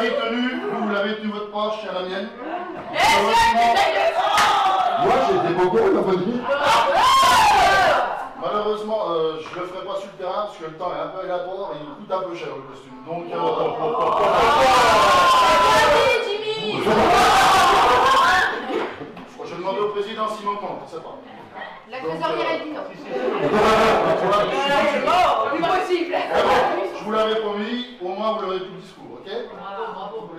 vieille tenue, vous l'avez tenue votre poche, c'est la mienne. Moi, j'étais pas au courant, t'as pas dit. Malheureusement, je le ferai pas sur le terrain parce que le temps est un peu aléatoire et il coûte un peu cher le costume. Donc, je demande au président s'il m'en compte, je sais pas. La trésorière a dit non. C'est possible. Je vous l'avais promis, au moins vous l'aurez tout le discours, ok? Bravo.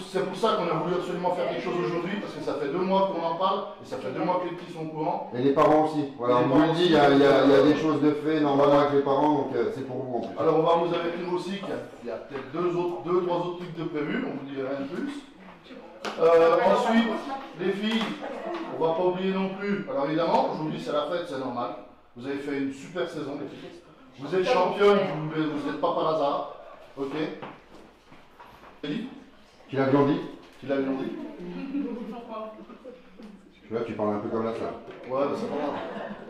C'est pour ça qu'on a voulu absolument faire quelque chose aujourd'hui, parce que ça fait 2 mois qu'on en parle, et ça fait 2 mois que les petits sont au courant. Et les parents aussi. Voilà, on vous le dit, il y a des choses de fait normalement avec les parents, donc c'est pour vous en plus. Alors on va vous avertir aussi qu'il y a peut-être 2, 3 autres trucs de prévus, on vous dit rien de plus. Ensuite, les filles, on va pas oublier non plus. Alors évidemment, aujourd'hui c'est la fête, c'est normal. Vous avez fait une super saison, les filles. Vous êtes championne, vous n'êtes pas par hasard. Ok. Qui l'a bien dit? Qui l'a bien dit? Là, tu parles un peu comme la sœur. Ouais, bah c'est pas grave.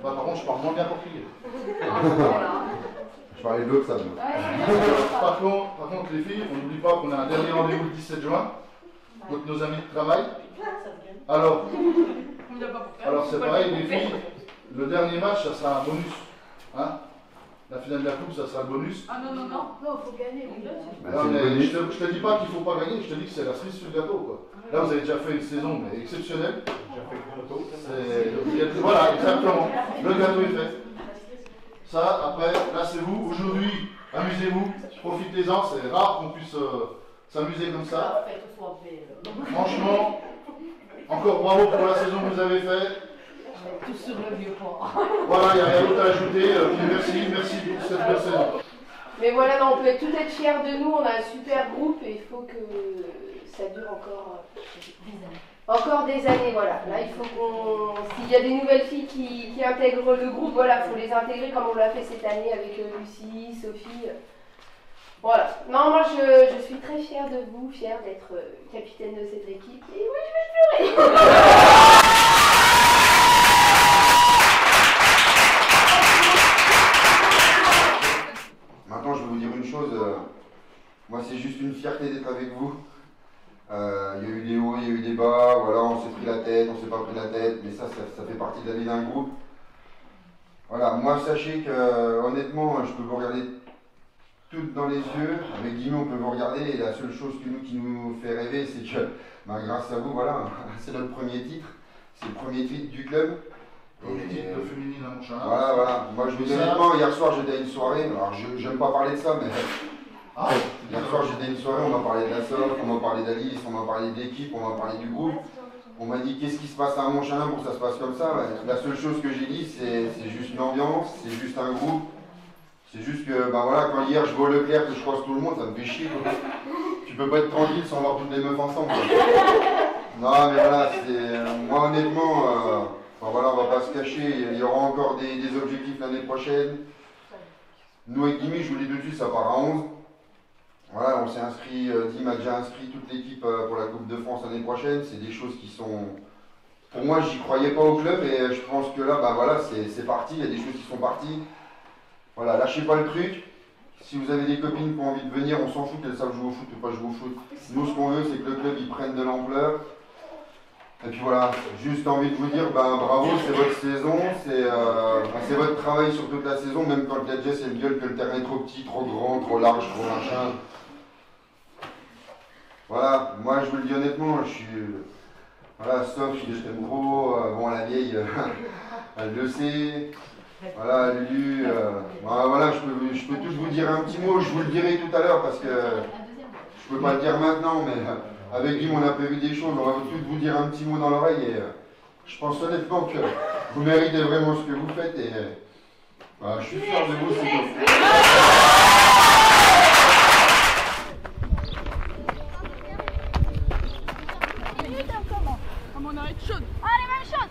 Bah, par contre, je parle moins bien portugais. Je parlais de l'autre, ça. Par contre, les filles, on n'oublie pas qu'on a un dernier rendez-vous le 17 juin. Donc nos amis de travail. Alors c'est pareil, les filles, le dernier match, ça sera un bonus. Hein? La finale de la coupe, ça sera le bonus. Ah non, il faut gagner. Non, mais je te dis pas qu'il faut pas gagner, je te dis que c'est la cerise sur le gâteau, quoi. Là, vous avez déjà fait une saison mais exceptionnelle. Voilà, exactement. Le gâteau est fait. Ça, après, là, c'est vous. Aujourd'hui, amusez-vous, profitez-en. C'est rare qu'on puisse s'amuser comme ça. Franchement, encore bravo pour la saison que vous avez faite. Tout sur le vieux port. Voilà, il n'y a rien d'autre à ajouter. Merci pour cette belle saison. Mais voilà, non, on peut tout être fiers de nous. On a un super groupe et il faut que ça dure encore des années. Voilà. Là, il faut qu'on. S'il y a des nouvelles filles qui intègrent le groupe, voilà, il faut les intégrer comme on l'a fait cette année avec Lucie, Sophie. Voilà. Non, moi je suis très fière de vous, fière d'être capitaine de cette équipe. Et oui, je vais pleurer. Maintenant, je vais vous dire une chose. Moi, c'est juste une fierté d'être avec vous. Il y a eu des hauts, il y a eu des bas. Voilà, on s'est pris la tête, on s'est pas pris la tête. Mais ça fait partie de la vie d'un groupe. Voilà, moi, sachez que, honnêtement, je peux vous regarder toutes dans les yeux. Avec Guillaume, on peut vous regarder. Et la seule chose qui nous fait rêver, c'est que, grâce à vous, voilà, c'est notre premier titre. C'est le premier titre du club. Les titres de féminine à Montchalin. Voilà. Moi, je vous dis honnêtement, hier soir, j'étais à une soirée. Alors, je n'aime pas parler de ça, mais hier soir, j'étais à une soirée. On m'a parlé de la SOF, on m'a parlé d'Alice, on m'a parlé de l'équipe, on m'a parlé du groupe. On m'a dit qu'est-ce qui se passe à Montchalin pour que ça se passe comme ça. La seule chose que j'ai dit, c'est juste une ambiance, c'est juste un groupe. C'est juste que, voilà, quand hier je vois Leclerc, que je croise tout le monde, ça me fait chier. Quoi. Tu peux pas être tranquille sans voir toutes les meufs ensemble. Quoi. Non, mais voilà, moi honnêtement. Voilà, on va pas se cacher, il y aura encore des objectifs l'année prochaine. Nous avec Dimi, je vous le dis tout de suite, ça part à 11. Voilà, on s'est inscrit, Dim a déjà inscrit toute l'équipe pour la Coupe de France l'année prochaine. C'est des choses qui sont... Pour moi, j'y croyais pas au club et je pense que là, voilà, c'est parti, il y a des choses qui sont parties. Voilà, lâchez pas le truc. Si vous avez des copines qui ont envie de venir, on s'en fout qu'elles savent jouer au foot ou pas jouer au foot. Nous, ce qu'on veut, c'est que le club, il prenne de l'ampleur. Et puis voilà, juste envie de vous dire, bravo, c'est votre saison, c'est votre travail sur toute la saison, même quand le Jess elle gueule que le terrain est trop petit, trop grand, trop large, trop machin. Voilà, moi je vous le dis honnêtement, je suis... Voilà, Sof, je t'aime trop, bon la vieille, elle le sait. Voilà, Lulu, voilà, je peux tous vous dire un petit mot, je vous le dirai tout à l'heure parce que je peux pas le dire maintenant, mais... Avec Guillaume, on a prévu des choses, on va tous vous dire un petit mot dans l'oreille et je pense honnêtement que vous méritez vraiment ce que vous faites et je suis fier de vous, c'est tout. Comme on arrête chaude. Allez, même chose.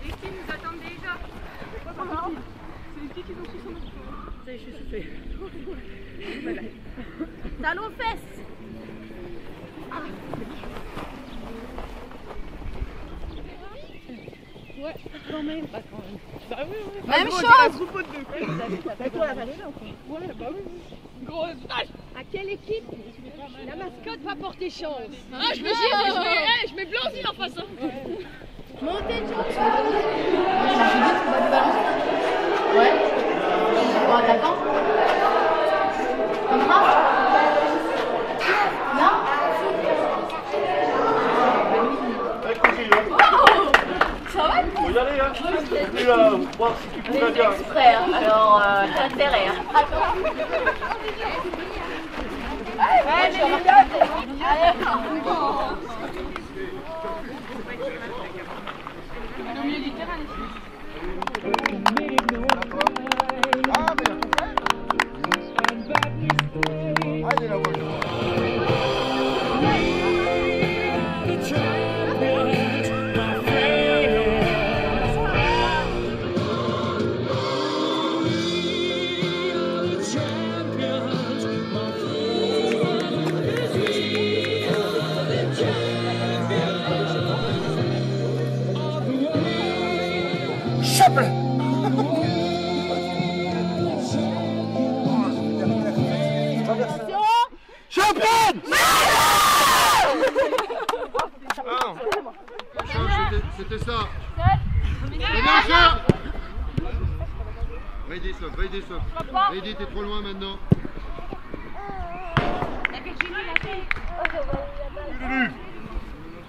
Les filles nous attendent déjà. C'est les filles qui sont sous son autre. Ça y est, je suis soufflée. Voilà. Talons aux fesses. Ouais, quand même. Bah, quand même. Bah oui, oui. Même gros, chose. Troupeau de deux. Bah, toi, la vallée là, quoi. Ouais, bah oui. Grosse vache. À quelle équipe la mascotte va porter chance? Ah, je mets Blanzy en face. Montez de chance. Ouais. Bon, attaquant. Comme ça. Non. Ça va? Faut y aller, hein. Et voir si tu peux la faire. Exprès, hein. Alors, t'as intérêt. Hein. Ouais, je regarde. Au milieu du terrain, les filles. C'était ça. Vaidez ça. Vaidez, t'es trop loin maintenant.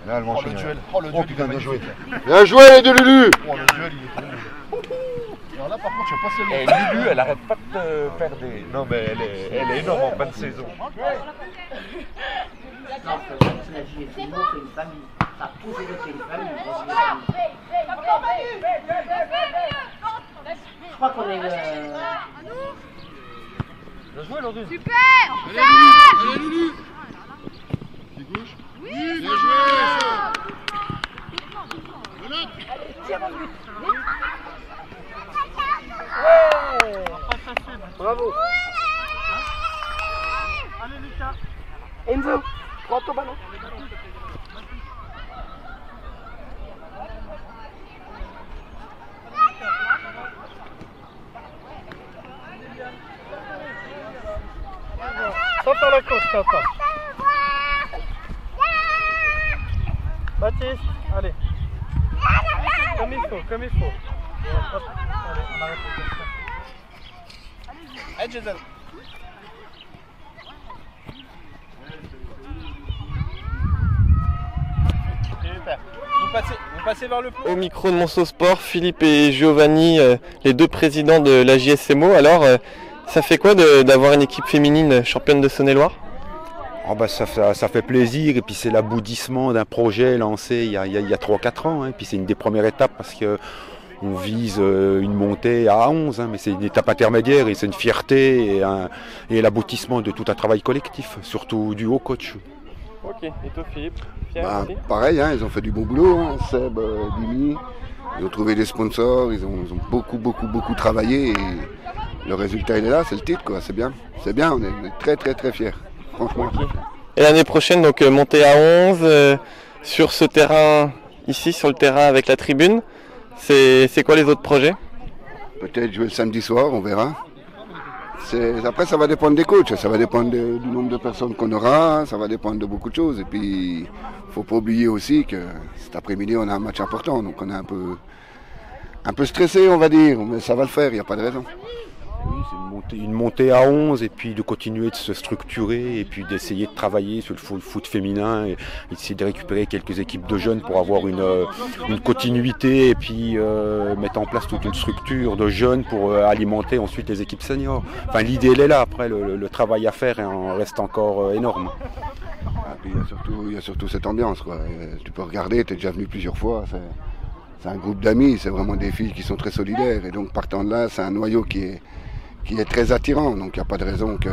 Là, elle va enchaîner. Oh, le duel, putain, bien joué. Bien joué les deux Lulu. Oh, le duel, il est trop beau. Alors là, par contre, je sais pas si elle est. Lulu, elle arrête pas de faire des. Non, mais elle est énorme en fin de saison. Non, c'est la JSMO, c'est une famille. Ça a prouvé que c'est une famille. Je crois qu'on est. Bien joué, Londres. Super! Allez Lulu. Qui gauche? Oui. Bien joué. Bravo. Allez, Lucas. Enzo, prends ton ballon. Sans faire la course, papa. Baptiste, allez. Comme il faut, comme il faut. Hop, allez, on arrête de faire ça. Allez, Jason. Super. Vous passez vers le pot. Au micro de Monceau Sport, Philippe et Giovanni, les deux présidents de la JSMO. Alors, ça fait quoi d'avoir une équipe féminine championne de Saône-et-Loire? Oh bah ça fait plaisir, et puis c'est l'aboutissement d'un projet lancé il y a 3-4 ans, hein. Et puis c'est une des premières étapes parce qu'on vise une montée à 11, hein, mais c'est une étape intermédiaire et c'est une fierté et l'aboutissement de tout un travail collectif, surtout du haut coach. Ok, et toi Philippe? Fier aussi? Pareil, hein, ils ont fait du bon boulot, hein, Seb, Dimi, ils ont trouvé des sponsors, ils ont beaucoup travaillé et le résultat il est là, c'est le titre quoi, c'est bien, on est très fiers, franchement. Okay. Et l'année prochaine, donc montée à 11 sur ce terrain, ici sur le terrain avec la tribune, c'est quoi les autres projets? Peut-être jouer le samedi soir, on verra. Après ça va dépendre des coachs, ça va dépendre du nombre de personnes qu'on aura, ça va dépendre de beaucoup de choses. Et puis il ne faut pas oublier aussi que cet après-midi on a un match important, donc on est un peu stressé on va dire, mais ça va le faire, il n'y a pas de raison. Oui, c'est une montée à 11 et puis de continuer de se structurer et puis d'essayer de travailler sur le foot féminin et essayer de récupérer quelques équipes de jeunes pour avoir une continuité et puis mettre en place toute une structure de jeunes pour alimenter ensuite les équipes seniors. Enfin l'idée elle est là, après le travail à faire en reste encore énorme. Ah, puis il y a surtout cette ambiance quoi. Tu peux regarder, tu es déjà venu plusieurs fois. C'est un groupe d'amis, c'est vraiment des filles qui sont très solidaires et donc partant de là c'est un noyau qui est très attirant, donc il n'y a pas de raison que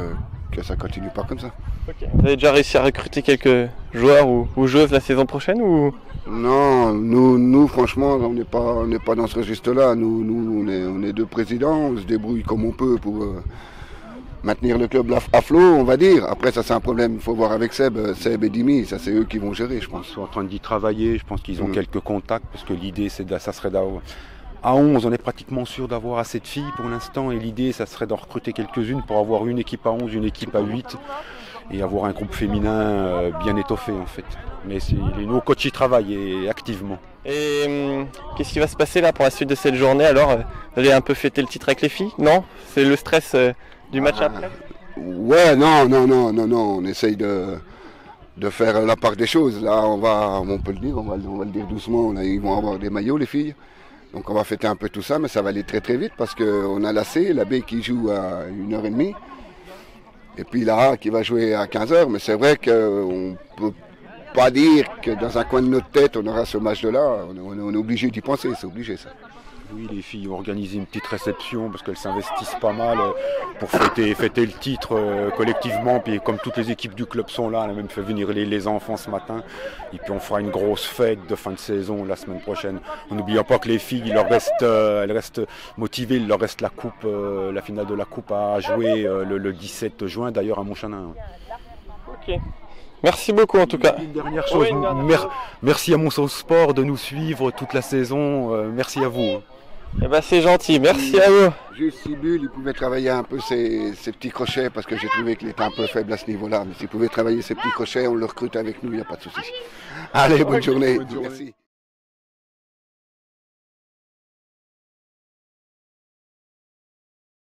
ça continue pas comme ça. Okay. Vous avez déjà réussi à recruter quelques joueurs ou joueuses la saison prochaine ou... Non, nous franchement on n'est pas dans ce registre-là. Nous on est deux présidents, on se débrouille comme on peut pour maintenir le club à flot, on va dire. Après ça c'est un problème, il faut voir avec Seb et Dimi, ça c'est eux qui vont gérer je pense. Ils sont en train d'y travailler, je pense qu'ils ont quelques contacts parce que l'idée ça serait À 11, on est pratiquement sûr d'avoir assez de filles pour l'instant et l'idée, ça serait d'en recruter quelques-unes pour avoir une équipe à 11, une équipe à 8 et avoir un groupe féminin bien étoffé en fait. Mais nos coachs y travaillent activement. Et qu'est-ce qui va se passer là pour la suite de cette journée alors? Vous allez un peu fêter le titre avec les filles? Non? C'est le stress du match après? Ouais, non, on essaye de faire la part des choses. Là, on peut le dire, on va le dire doucement, ils vont avoir des maillots les filles. Donc on va fêter un peu tout ça, mais ça va aller très très vite parce qu'on a la C, la B qui joue à 1h30. Et puis la A qui va jouer à 15h. Mais c'est vrai qu'on ne peut pas dire que dans un coin de notre tête on aura ce match-là. On est obligé d'y penser, c'est obligé ça. Oui, les filles ont organisé une petite réception parce qu'elles s'investissent pas mal pour fêter le titre collectivement. Puis comme toutes les équipes du club sont là, on a même fait venir les enfants ce matin. Et puis on fera une grosse fête de fin de saison la semaine prochaine. On n'oubliera pas que les filles, elles restent motivées. Il leur reste la coupe, la finale de la coupe à jouer le 17 juin d'ailleurs à Montchanin. Ok. Merci beaucoup en tout cas. Une dernière chose, merci à Monceau Sport de nous suivre toute la saison. Merci à vous. Eh ben c'est gentil, merci à vous. Juste Sibule, il pouvait travailler un peu ses petits crochets parce que j'ai trouvé qu'il était un peu faible à ce niveau-là. Mais s'il pouvait travailler ses petits crochets, on le recrute avec nous, il n'y a pas de souci. Allez, bonne journée. Merci.